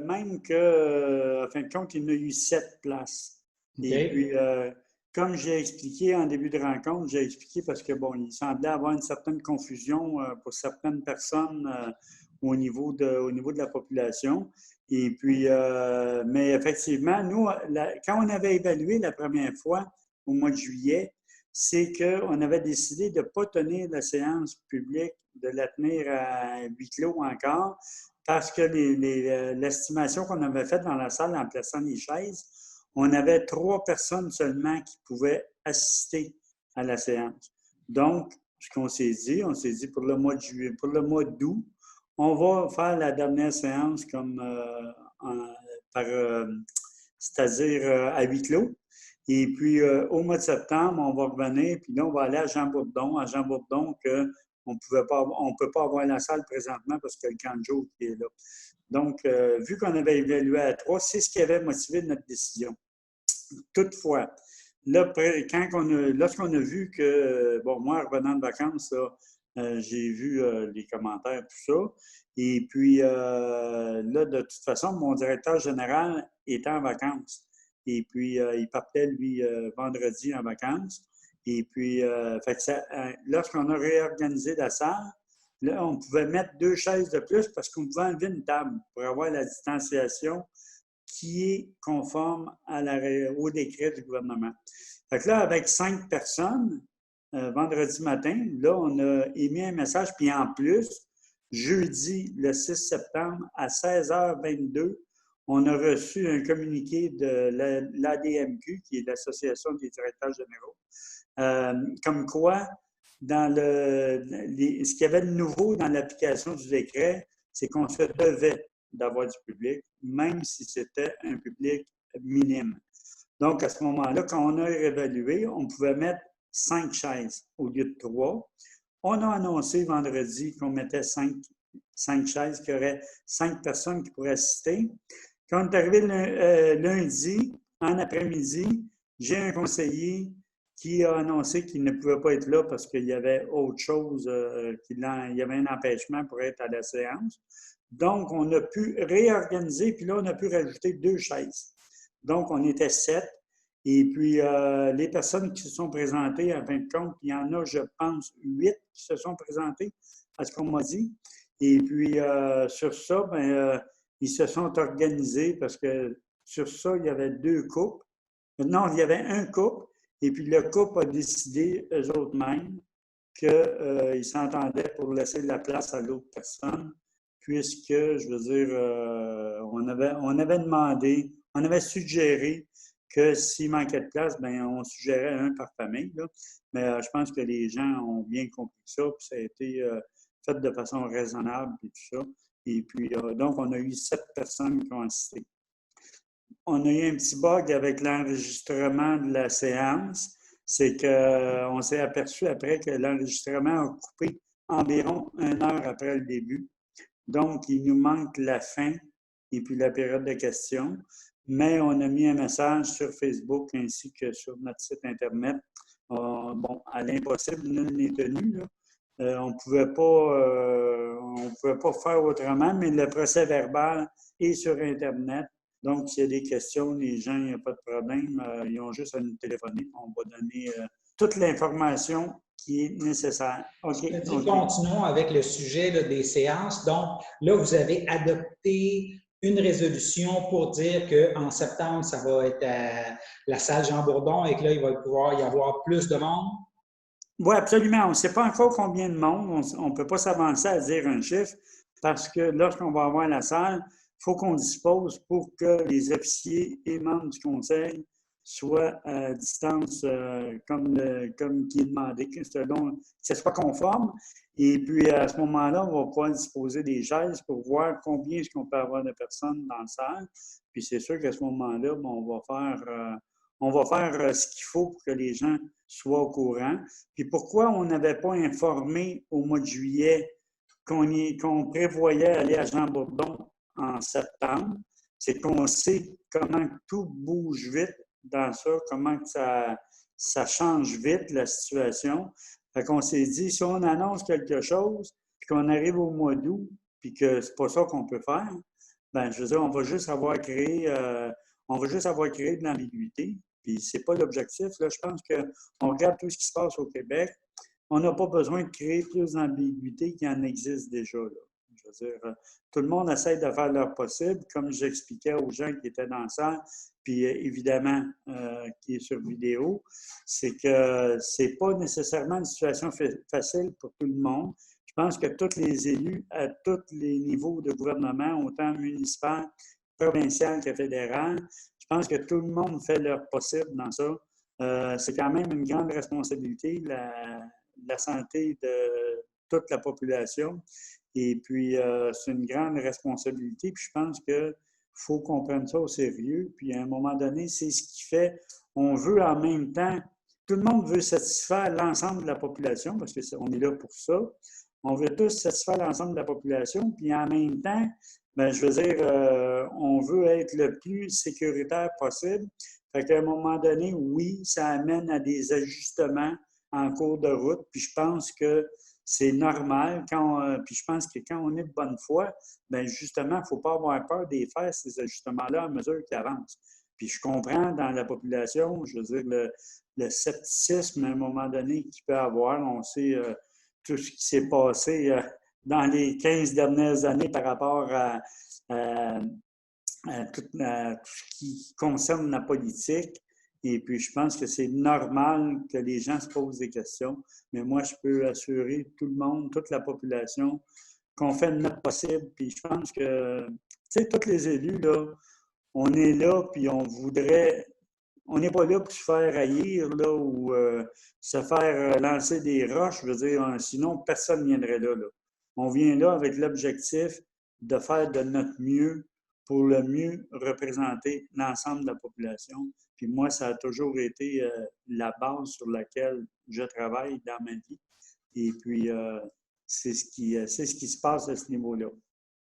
même que, en fin de compte, il y en a eu 7 places. OK. Et puis, comme j'ai expliqué en début de rencontre, j'ai expliqué parce que, bon, il semblait avoir une certaine confusion pour certaines personnes au niveau de la population. Et puis, mais effectivement, nous, quand on avait évalué la première fois, au mois de juillet, c'est qu'on avait décidé de ne pas tenir la séance publique, de la tenir à huis clos encore, parce que l'estimation qu'on avait faite dans la salle en plaçant les chaises, on avait 3 personnes seulement qui pouvaient assister à la séance. Donc, ce qu'on s'est dit, pour le mois de juillet, pour le mois d'août, on va faire la dernière séance comme c'est-à-dire à huis clos. Et puis, au mois de septembre, on va revenir, puis là, on va aller à Jean-Bourdon. À Jean-Bourdon, on ne peut pas avoir la salle présentement parce qu'il y a le camp de jour qui est là. Donc, vu qu'on avait évalué à 3, c'est ce qui avait motivé notre décision. Toutefois, là, lorsqu'on a vu que, bon, moi, en revenant de vacances, j'ai vu les commentaires, tout ça. Et puis, là, de toute façon, mon directeur général était en vacances. Et puis, il partait, lui, vendredi en vacances. Et puis, lorsqu'on a réorganisé la salle, là, on pouvait mettre 2 chaises de plus parce qu'on pouvait enlever une table pour avoir la distanciation qui est conforme au décret du gouvernement. Fait que là, avec 5 personnes, vendredi matin, là, on a émis un message. Puis en plus, jeudi, le 6 septembre, à 16h22, on a reçu un communiqué de l'ADMQ, qui est l'Association des directeurs généraux, comme quoi, ce qu'il y avait de nouveau dans l'application du décret, c'est qu'on se devait d'avoir du public, même si c'était un public minime. Donc, à ce moment-là, quand on a réévalué, on pouvait mettre 5 chaises au lieu de 3. On a annoncé vendredi qu'on mettait 5 chaises, qu'il y aurait 5 personnes qui pourraient assister. Quand on est arrivé lundi, en après-midi, j'ai un conseiller qui a annoncé qu'il ne pouvait pas être là parce qu'il y avait autre chose, il y avait un empêchement pour être à la séance. Donc, on a pu réorganiser, puis là, on a pu rajouter 2 chaises. Donc, on était 7. Et puis, les personnes qui se sont présentées, en fin de compte, il y en a, je pense, 8 qui se sont présentées, à ce qu'on m'a dit. Et puis, sur ça, ils se sont organisés parce que sur ça, il y avait 2 couples. Non, il y avait un couple, et puis le couple a décidé, eux autres mêmes, qu'ils s'entendaient pour laisser la place à l'autre personne, puisque, je veux dire, on avait demandé, on avait suggéré que s'il manquait de place, bien, on suggérait un par famille. Là. Mais je pense que les gens ont bien compris ça, puis ça a été fait de façon raisonnable, et tout ça. Et puis, donc, on a eu 7 personnes qui ont assisté. On a eu un petit bug avec l'enregistrement de la séance. C'est qu'on s'est aperçu après que l'enregistrement a coupé environ 1 heure après le début. Donc, il nous manque la fin et puis la période de questions. Mais on a mis un message sur Facebook ainsi que sur notre site Internet. Bon, à l'impossible, nul n'est tenu. Là. On ne pouvait pas faire autrement, mais le procès verbal est sur Internet. Donc, s'il y a des questions, les gens, il n'y a pas de problème. Ils ont juste à nous téléphoner. On va donner toute l'information qui est nécessaire. OK. Continuons avec le sujet là, des séances. Donc, là, vous avez adopté une résolution pour dire qu'en septembre, ça va être à la salle Jean-Bourdon et que là, il va pouvoir y avoir plus de monde? Oui, absolument. On ne sait pas encore combien de monde. On ne peut pas s'avancer à dire un chiffre parce que lorsqu'on va avoir la salle, il faut qu'on dispose pour que les officiers et membres du conseil soient à distance comme qui est demandé, que ce soit conforme. Et puis, à ce moment-là, on va pouvoir disposer des chaises pour voir combien est-ce qu'on peut avoir de personnes dans la salle. Puis, c'est sûr qu'à ce moment-là, on va faire ce qu'il faut pour que les gens soient au courant. Puis, pourquoi on n'avait pas informé au mois de juillet qu'on prévoyait aller à Jean-Bourdon en septembre, c'est qu'on sait comment tout bouge vite dans ça, comment ça change vite la situation. Fait qu'on s'est dit, si on annonce quelque chose, puis qu'on arrive au mois d'août, puis que c'est pas ça qu'on peut faire, ben, je veux dire, on va juste avoir créé de l'ambiguïté. Puis c'est pas l'objectif. Là, je pense qu'on regarde tout ce qui se passe au Québec. On n'a pas besoin de créer plus d'ambiguïté qu'il en existe déjà. Là. Je veux dire, tout le monde essaie de faire leur possible, comme j'expliquais aux gens qui étaient dans la salle, puis évidemment, qui est sur vidéo, c'est que c'est pas nécessairement une situation facile pour tout le monde. Je pense que tous les élus, à tous les niveaux de gouvernement, autant municipal, provincial que fédéral, je pense que tout le monde fait leur possible dans ça. C'est quand même une grande responsabilité, la santé de toute la population. Et puis, c'est une grande responsabilité. Puis, je pense qu'il faut qu'on prenne ça au sérieux. Puis, à un moment donné, c'est ce qui fait, on veut en même temps, tout le monde veut satisfaire l'ensemble de la population, parce qu'on est là pour ça. On veut tous satisfaire l'ensemble de la population. Puis, en même temps, bien, je veux dire, on veut être le plus sécuritaire possible. Fait qu'à un moment donné, oui, ça amène à des ajustements en cours de route. Puis je pense que c'est normal. Puis je pense que quand on est de bonne foi, bien justement, il ne faut pas avoir peur de faire, ces ajustements-là, à mesure qu'ils avancent. Puis je comprends dans la population, je veux dire, le scepticisme à un moment donné qu'il peut avoir. On sait tout ce qui s'est passé dans les 15 dernières années par rapport à tout ce qui concerne la politique. Et puis, je pense que c'est normal que les gens se posent des questions. Mais moi, je peux assurer tout le monde, toute la population, qu'on fait le notre possible. Puis je pense que, tu sais, tous les élus, là, on est là, puis on voudrait... On n'est pas là pour se faire haïr, là, ou se faire lancer des roches. Je veux dire, sinon, personne ne viendrait là, là. On vient là avec l'objectif de faire de notre mieux pour le mieux représenter l'ensemble de la population. Puis moi, ça a toujours été la base sur laquelle je travaille dans ma vie. Et puis, c'est ce qui se passe à ce niveau-là.